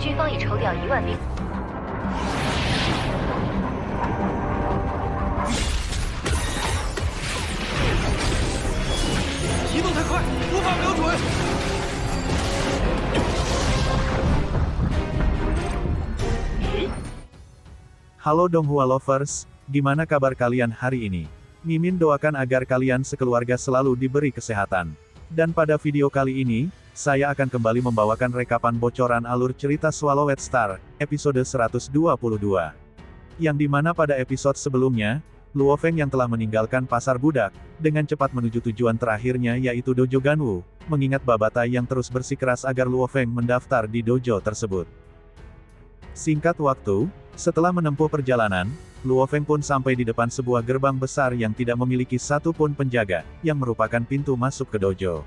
军方已抽调1万兵。移动太快，无法瞄准。Halo Donghua Lovers, gimana kabar kalian hari ini? Mimin doakan agar kalian sekeluarga selalu diberi kesehatan. Dan pada video kali ini, saya akan kembali membawakan rekapan bocoran alur cerita Swallowed Star, episode 122. Yang dimana pada episode sebelumnya, Luo Feng yang telah meninggalkan pasar budak, dengan cepat menuju tujuan terakhirnya yaitu Dojo Ganwu, mengingat Babata yang terus bersikeras agar Luo Feng mendaftar di dojo tersebut. Singkat waktu, setelah menempuh perjalanan, Luo Feng pun sampai di depan sebuah gerbang besar yang tidak memiliki satu pun penjaga, yang merupakan pintu masuk ke dojo.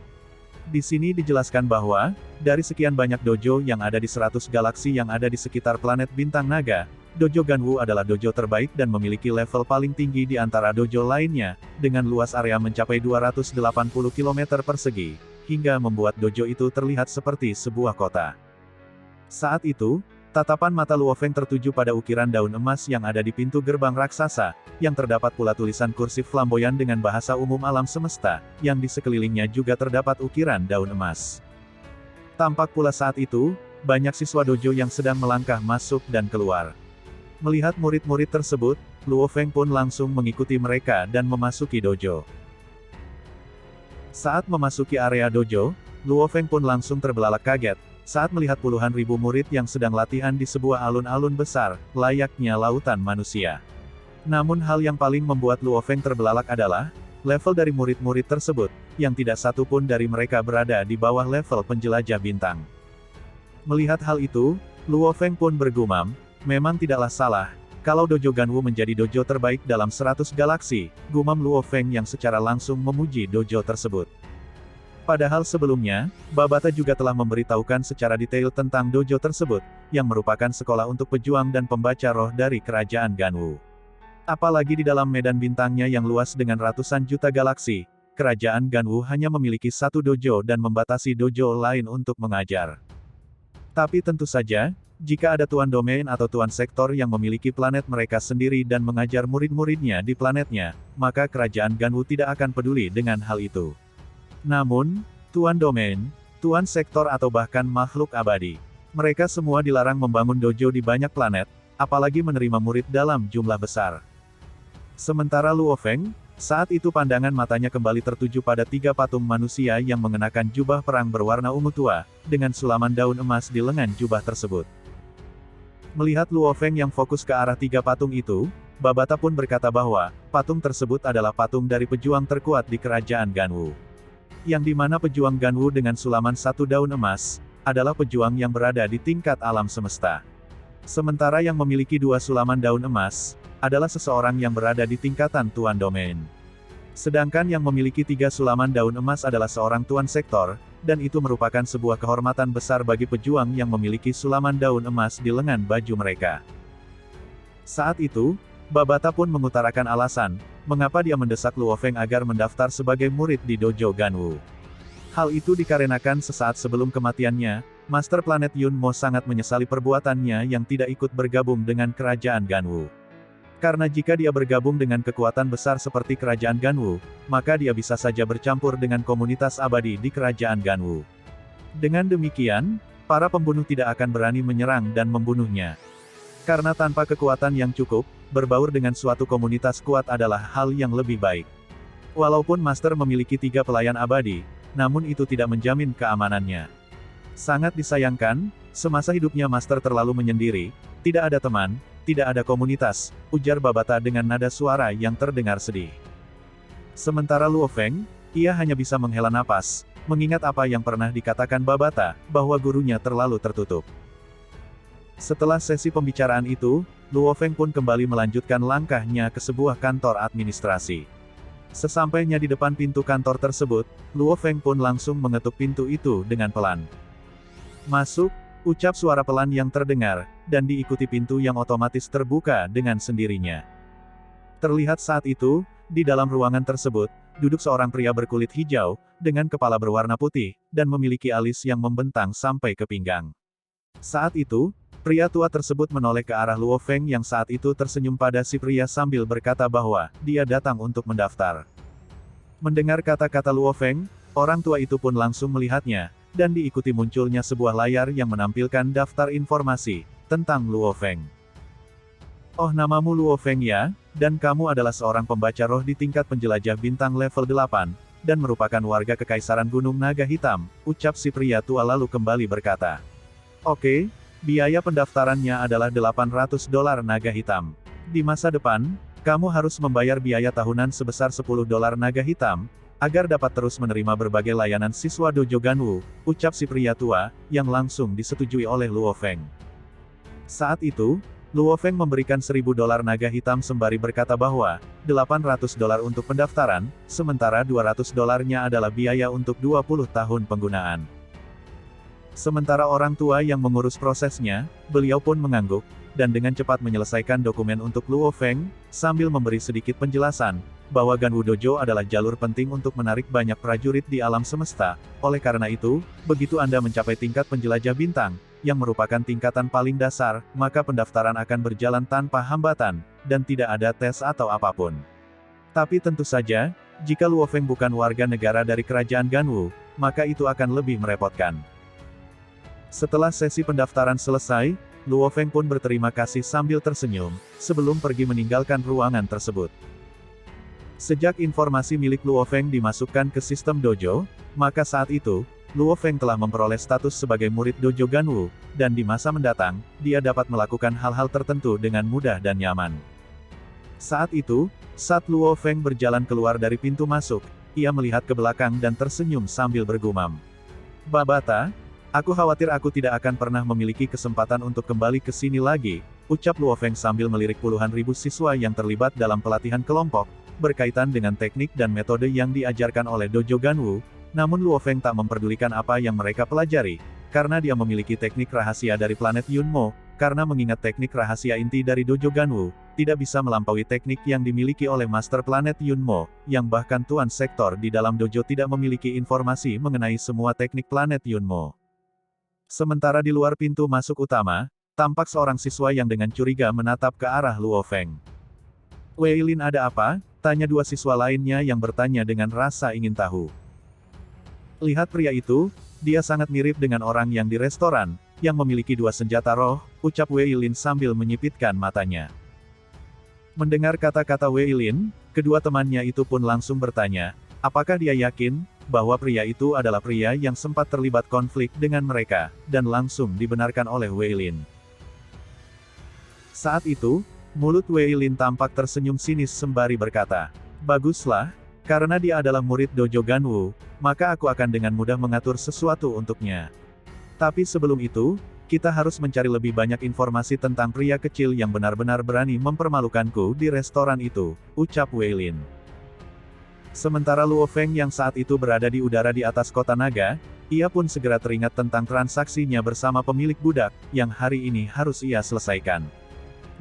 Di sini dijelaskan bahwa, dari sekian banyak dojo yang ada di 100 galaksi yang ada di sekitar planet Bintang Naga, Dojo Ganwu adalah dojo terbaik dan memiliki level paling tinggi di antara dojo lainnya, dengan luas area mencapai 280 km persegi, hingga membuat dojo itu terlihat seperti sebuah kota. Saat itu, tatapan mata Luo Feng tertuju pada ukiran daun emas yang ada di pintu gerbang raksasa, yang terdapat pula tulisan kursif flamboyan dengan bahasa umum alam semesta, yang di sekelilingnya juga terdapat ukiran daun emas. Tampak pula saat itu, banyak siswa dojo yang sedang melangkah masuk dan keluar. Melihat murid-murid tersebut, Luo Feng pun langsung mengikuti mereka dan memasuki dojo. Saat memasuki area dojo, Luo Feng pun langsung terbelalak kaget, saat melihat puluhan ribu murid yang sedang latihan di sebuah alun-alun besar, layaknya lautan manusia. Namun hal yang paling membuat Luo Feng terbelalak adalah, level dari murid-murid tersebut, yang tidak satu pun dari mereka berada di bawah level penjelajah bintang. Melihat hal itu, Luo Feng pun bergumam, memang tidaklah salah, kalau Dojo Ganwu menjadi dojo terbaik dalam 100 galaksi, gumam Luo Feng yang secara langsung memuji dojo tersebut. Padahal sebelumnya, Babata juga telah memberitahukan secara detail tentang dojo tersebut, yang merupakan sekolah untuk pejuang dan pembaca roh dari kerajaan Ganwu. Apalagi di dalam medan bintangnya yang luas dengan ratusan juta galaksi, kerajaan Ganwu hanya memiliki satu dojo dan membatasi dojo lain untuk mengajar. Tapi tentu saja, jika ada tuan domain atau tuan sektor yang memiliki planet mereka sendiri dan mengajar murid-muridnya di planetnya, maka kerajaan Ganwu tidak akan peduli dengan hal itu. Namun, tuan domain, tuan sektor atau bahkan makhluk abadi, mereka semua dilarang membangun dojo di banyak planet, apalagi menerima murid dalam jumlah besar. Sementara Luo Feng, saat itu pandangan matanya kembali tertuju pada 3 patung manusia yang mengenakan jubah perang berwarna ungu tua, dengan sulaman daun emas di lengan jubah tersebut. Melihat Luo Feng yang fokus ke arah 3 patung itu, Babata pun berkata bahwa, patung tersebut adalah patung dari pejuang terkuat di kerajaan Ganwu. Yang dimana pejuang Ganwu dengan sulaman 1 daun emas, adalah pejuang yang berada di tingkat alam semesta. Sementara yang memiliki 2 sulaman daun emas, adalah seseorang yang berada di tingkatan tuan domain. Sedangkan yang memiliki 3 sulaman daun emas adalah seorang tuan sektor, dan itu merupakan sebuah kehormatan besar bagi pejuang yang memiliki sulaman daun emas di lengan baju mereka. Saat itu, Babata pun mengutarakan alasan, mengapa dia mendesak Luo Feng agar mendaftar sebagai murid di Dojo Ganwu. Hal itu dikarenakan sesaat sebelum kematiannya, Master Planet Yun Mo sangat menyesali perbuatannya yang tidak ikut bergabung dengan kerajaan Ganwu. Karena jika dia bergabung dengan kekuatan besar seperti kerajaan Ganwu, maka dia bisa saja bercampur dengan komunitas abadi di kerajaan Ganwu. Dengan demikian, para pembunuh tidak akan berani menyerang dan membunuhnya. Karena tanpa kekuatan yang cukup, berbaur dengan suatu komunitas kuat adalah hal yang lebih baik. Walaupun Master memiliki 3 pelayan abadi, namun itu tidak menjamin keamanannya. Sangat disayangkan, semasa hidupnya Master terlalu menyendiri, tidak ada teman, tidak ada komunitas, ujar Babata dengan nada suara yang terdengar sedih. Sementara Luo Feng, ia hanya bisa menghela napas, mengingat apa yang pernah dikatakan Babata, bahwa gurunya terlalu tertutup. Setelah sesi pembicaraan itu, Luo Feng pun kembali melanjutkan langkahnya ke sebuah kantor administrasi. Sesampainya di depan pintu kantor tersebut, Luo Feng pun langsung mengetuk pintu itu dengan pelan. "Masuk," ucap suara pelan yang terdengar, dan diikuti pintu yang otomatis terbuka dengan sendirinya. Terlihat saat itu, di dalam ruangan tersebut, duduk seorang pria berkulit hijau, dengan kepala berwarna putih, dan memiliki alis yang membentang sampai ke pinggang. Saat itu, pria tua tersebut menoleh ke arah Luo Feng yang saat itu tersenyum pada si pria sambil berkata bahwa dia datang untuk mendaftar. Mendengar kata-kata Luo Feng, orang tua itu pun langsung melihatnya, dan diikuti munculnya sebuah layar yang menampilkan daftar informasi tentang Luo Feng. Oh, namamu Luo Feng ya, dan kamu adalah seorang pembaca roh di tingkat penjelajah bintang level 8, dan merupakan warga Kekaisaran Gunung Naga Hitam, ucap si pria tua lalu kembali berkata. Oke, biaya pendaftarannya adalah $800 naga hitam. Di masa depan, kamu harus membayar biaya tahunan sebesar $10 naga hitam, agar dapat terus menerima berbagai layanan siswa Dojo Ganwu, ucap si pria tua, yang langsung disetujui oleh Luo Feng. Saat itu, Luo Feng memberikan $1000 naga hitam sembari berkata bahwa, $800 untuk pendaftaran, sementara $200-nya adalah biaya untuk 20 tahun penggunaan. Sementara orang tua yang mengurus prosesnya, beliau pun mengangguk, dan dengan cepat menyelesaikan dokumen untuk Luo Feng, sambil memberi sedikit penjelasan, bahwa Ganwu Dojo adalah jalur penting untuk menarik banyak prajurit di alam semesta, oleh karena itu, begitu Anda mencapai tingkat penjelajah bintang, yang merupakan tingkatan paling dasar, maka pendaftaran akan berjalan tanpa hambatan, dan tidak ada tes atau apapun. Tapi tentu saja, jika Luo Feng bukan warga negara dari kerajaan Ganwu, maka itu akan lebih merepotkan. Setelah sesi pendaftaran selesai, Luo Feng pun berterima kasih sambil tersenyum, sebelum pergi meninggalkan ruangan tersebut. Sejak informasi milik Luo Feng dimasukkan ke sistem dojo, maka saat itu, Luo Feng telah memperoleh status sebagai murid Dojo Ganwu, dan di masa mendatang, dia dapat melakukan hal-hal tertentu dengan mudah dan nyaman. Saat itu, saat Luo Feng berjalan keluar dari pintu masuk, ia melihat ke belakang dan tersenyum sambil bergumam. Babata, aku khawatir aku tidak akan pernah memiliki kesempatan untuk kembali ke sini lagi, ucap Luo Feng sambil melirik puluhan ribu siswa yang terlibat dalam pelatihan kelompok, berkaitan dengan teknik dan metode yang diajarkan oleh Dojo Ganwu. Namun Luo Feng tak memperdulikan apa yang mereka pelajari, karena dia memiliki teknik rahasia dari planet Yunmo, karena mengingat teknik rahasia inti dari Dojo Ganwu, tidak bisa melampaui teknik yang dimiliki oleh Master Planet Yunmo, yang bahkan Tuan Sektor di dalam dojo tidak memiliki informasi mengenai semua teknik planet Yunmo. Sementara di luar pintu masuk utama, tampak seorang siswa yang dengan curiga menatap ke arah Luo Feng. Weilin, ada apa? Tanya dua siswa lainnya yang bertanya dengan rasa ingin tahu. Lihat pria itu, dia sangat mirip dengan orang yang di restoran, yang memiliki dua senjata roh, ucap Weilin sambil menyipitkan matanya. Mendengar kata-kata Weilin, kedua temannya itu pun langsung bertanya, apakah dia yakin, bahwa pria itu adalah pria yang sempat terlibat konflik dengan mereka, dan langsung dibenarkan oleh Weilin. Saat itu, mulut Weilin tampak tersenyum sinis sembari berkata, baguslah, karena dia adalah murid Dojo Ganwu, maka aku akan dengan mudah mengatur sesuatu untuknya. Tapi sebelum itu, kita harus mencari lebih banyak informasi tentang pria kecil yang benar-benar berani mempermalukanku di restoran itu, ucap Weilin. Sementara Luo Feng yang saat itu berada di udara di atas kota naga, ia pun segera teringat tentang transaksinya bersama pemilik budak, yang hari ini harus ia selesaikan.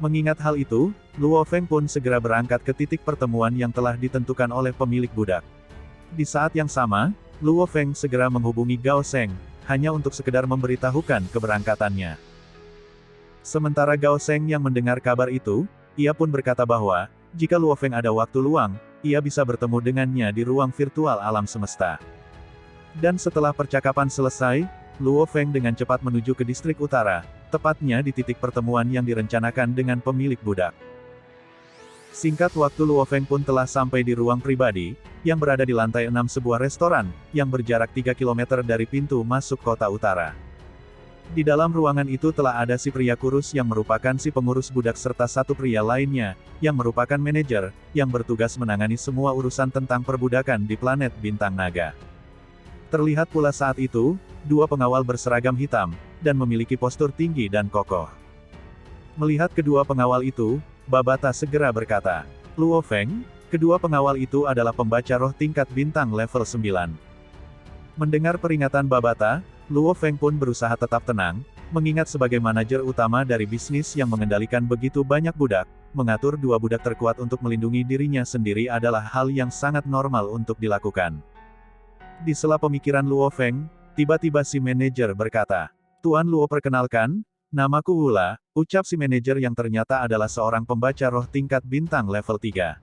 Mengingat hal itu, Luo Feng pun segera berangkat ke titik pertemuan yang telah ditentukan oleh pemilik budak. Di saat yang sama, Luo Feng segera menghubungi Gao Sheng, hanya untuk sekedar memberitahukan keberangkatannya. Sementara Gao Sheng yang mendengar kabar itu, ia pun berkata bahwa, jika Luo Feng ada waktu luang, ia bisa bertemu dengannya di ruang virtual alam semesta. Dan setelah percakapan selesai, Luo Feng dengan cepat menuju ke distrik utara, tepatnya di titik pertemuan yang direncanakan dengan pemilik budak. Singkat waktu Luo Feng pun telah sampai di ruang pribadi, yang berada di lantai 6 sebuah restoran, yang berjarak 3 km dari pintu masuk kota utara. Di dalam ruangan itu telah ada si pria kurus yang merupakan si pengurus budak serta satu pria lainnya, yang merupakan manajer, yang bertugas menangani semua urusan tentang perbudakan di planet Bintang Naga. Terlihat pula saat itu, dua pengawal berseragam hitam, dan memiliki postur tinggi dan kokoh. Melihat kedua pengawal itu, Babata segera berkata, Luo Feng, kedua pengawal itu adalah pembaca roh tingkat bintang level 9. Mendengar peringatan Babata, Luo Feng pun berusaha tetap tenang, mengingat sebagai manajer utama dari bisnis yang mengendalikan begitu banyak budak, mengatur dua budak terkuat untuk melindungi dirinya sendiri adalah hal yang sangat normal untuk dilakukan. Di sela pemikiran Luo Feng, tiba-tiba si manajer berkata, Tuan Luo, perkenalkan, namaku Wula, ucap si manajer yang ternyata adalah seorang pembaca roh tingkat bintang level 3.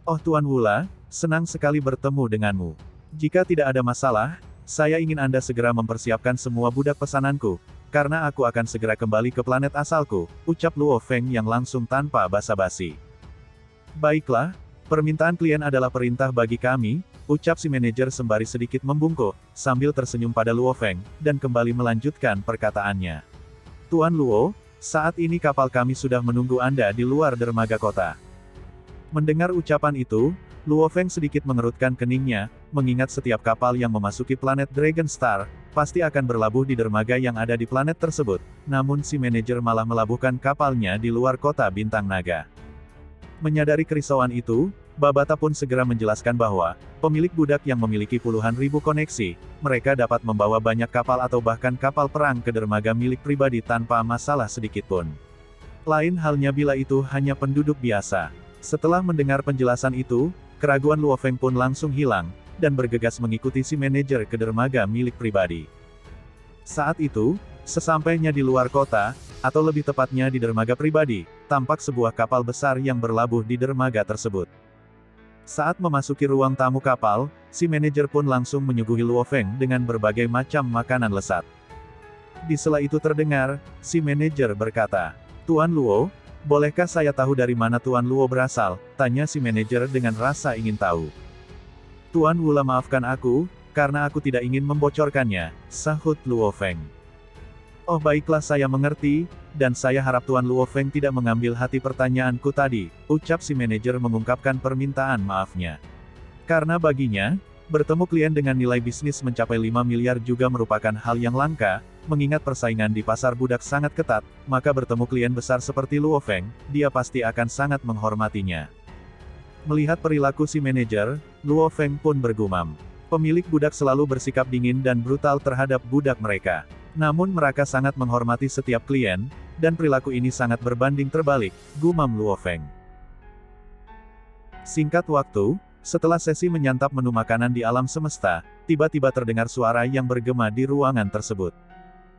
Oh Tuan Wula, senang sekali bertemu denganmu. Jika tidak ada masalah, saya ingin Anda segera mempersiapkan semua budak pesananku, karena aku akan segera kembali ke planet asalku, ucap Luo Feng yang langsung tanpa basa-basi. Baiklah, permintaan klien adalah perintah bagi kami, ucap si manajer sembari sedikit membungkuk, sambil tersenyum pada Luo Feng, dan kembali melanjutkan perkataannya. Tuan Luo, saat ini kapal kami sudah menunggu Anda di luar dermaga kota. Mendengar ucapan itu, Luo Feng sedikit mengerutkan keningnya, mengingat setiap kapal yang memasuki planet Dragon Star, pasti akan berlabuh di dermaga yang ada di planet tersebut, namun si manajer malah melabuhkan kapalnya di luar kota Bintang Naga. Menyadari kerisauan itu, Babata pun segera menjelaskan bahwa, pemilik budak yang memiliki puluhan ribu koneksi, mereka dapat membawa banyak kapal atau bahkan kapal perang ke dermaga milik pribadi tanpa masalah sedikitpun. Lain halnya bila itu hanya penduduk biasa. Setelah mendengar penjelasan itu, keraguan Luo Feng pun langsung hilang, dan bergegas mengikuti si manajer ke dermaga milik pribadi. Saat itu, sesampainya di luar kota, atau lebih tepatnya di dermaga pribadi, tampak sebuah kapal besar yang berlabuh di dermaga tersebut. Saat memasuki ruang tamu kapal, si manajer pun langsung menyuguhi Luo Feng dengan berbagai macam makanan lesat. Di sela itu terdengar, si manajer berkata, "Tuan Luo, bolehkah saya tahu dari mana Tuan Luo berasal?" tanya si manajer dengan rasa ingin tahu. "Tuan Wula, maafkan aku, karena aku tidak ingin membocorkannya," sahut Luo Feng. "Oh baiklah, saya mengerti, dan saya harap Tuan Luo Feng tidak mengambil hati pertanyaanku tadi," ucap si manajer mengungkapkan permintaan maafnya. Karena baginya, bertemu klien dengan nilai bisnis mencapai 5 miliar juga merupakan hal yang langka, mengingat persaingan di pasar budak sangat ketat, maka bertemu klien besar seperti Luo Feng, dia pasti akan sangat menghormatinya. Melihat perilaku si manajer, Luo Feng pun bergumam. Pemilik budak selalu bersikap dingin dan brutal terhadap budak mereka. Namun mereka sangat menghormati setiap klien, dan perilaku ini sangat berbanding terbalik, gumam Luo Feng. Singkat waktu, setelah sesi menyantap menu makanan di alam semesta, tiba-tiba terdengar suara yang bergema di ruangan tersebut.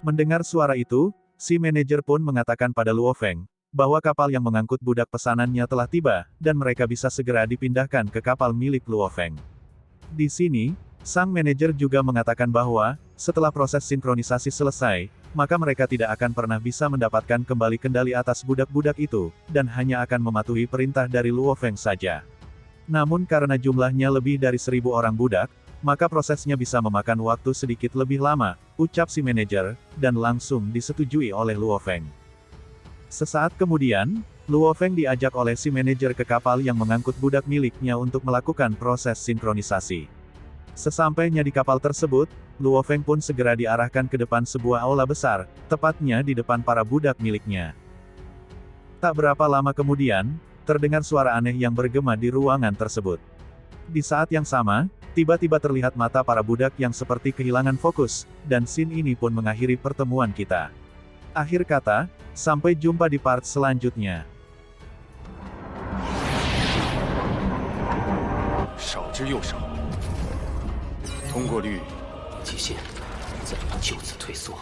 Mendengar suara itu, si manajer pun mengatakan pada Luo Feng, bahwa kapal yang mengangkut budak pesanannya telah tiba, dan mereka bisa segera dipindahkan ke kapal milik Luo Feng. Di sini, sang manajer juga mengatakan bahwa, setelah proses sinkronisasi selesai, maka mereka tidak akan pernah bisa mendapatkan kembali kendali atas budak-budak itu, dan hanya akan mematuhi perintah dari Luo Feng saja. Namun karena jumlahnya lebih dari 1000 orang budak, maka prosesnya bisa memakan waktu sedikit lebih lama, ucap si manajer, dan langsung disetujui oleh Luo Feng. Sesaat kemudian, Luo Feng diajak oleh si manajer ke kapal yang mengangkut budak miliknya untuk melakukan proses sinkronisasi. Sesampainya di kapal tersebut, Luo Feng pun segera diarahkan ke depan sebuah aula besar, tepatnya di depan para budak miliknya. Tak berapa lama kemudian, terdengar suara aneh yang bergema di ruangan tersebut. Di saat yang sama, tiba-tiba terlihat mata para budak yang seperti kehilangan fokus, dan scene ini pun mengakhiri pertemuan kita. Akhir kata, sampai jumpa di part selanjutnya. 少之又少，通过率极限，再不就此退缩。